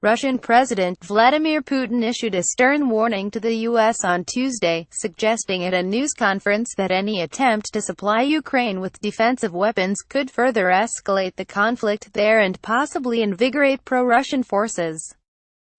Russian President Vladimir Putin issued a stern warning to the U.S. on Tuesday, suggesting at a news conference that any attempt to supply Ukraine with defensive weapons could further escalate the conflict there and possibly invigorate pro-Russian forces.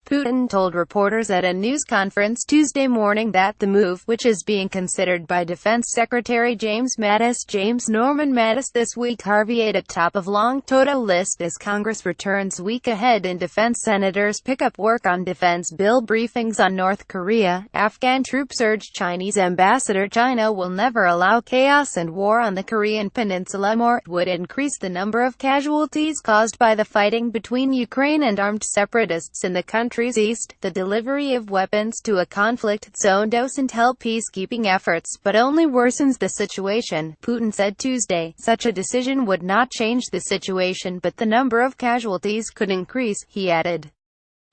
Putin told reporters at a news conference Tuesday morning that the move, which is being considered by Defense Secretary James Norman Mattis this week, Harvey at top of long to-do list as Congress returns week ahead and defense senators pick up work on defense bill briefings on North Korea, Afghan troop surge. Chinese ambassador China will never allow chaos and war on the Korean peninsula, more would increase the number of casualties caused by the fighting between Ukraine and armed separatists in the country's east. The delivery of weapons to a conflict zone doesn't help peacekeeping efforts, but only worsens the situation, Putin said Tuesday. Such a decision would not change the situation, but the number of casualties could increase, he added.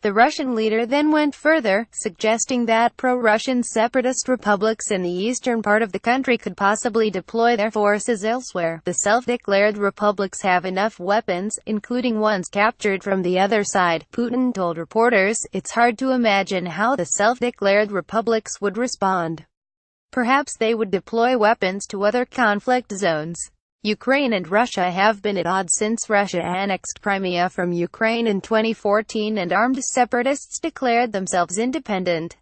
The Russian leader then went further, suggesting that pro-Russian separatist republics in the eastern part of the country could possibly deploy their forces elsewhere. The self-declared republics have enough weapons, including ones captured from the other side, Putin told reporters. It's hard to imagine how the self-declared republics would respond. Perhaps they would deploy weapons to other conflict zones. Ukraine and Russia have been at odds since Russia annexed Crimea from Ukraine in 2014 and armed separatists declared themselves independent.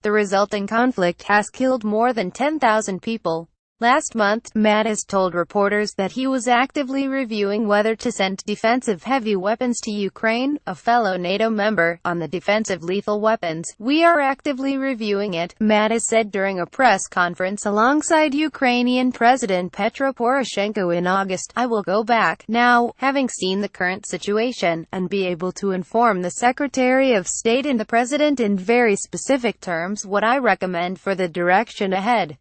The resulting conflict has killed more than 10,000 people. Last month, Mattis told reporters that he was actively reviewing whether to send defensive heavy weapons to Ukraine, a fellow NATO member. On the defensive lethal weapons, we are actively reviewing it, Mattis said during a press conference alongside Ukrainian President Petro Poroshenko in August. I will go back, now, having seen the current situation, and be able to inform the Secretary of State and the President in very specific terms what I recommend for the direction ahead.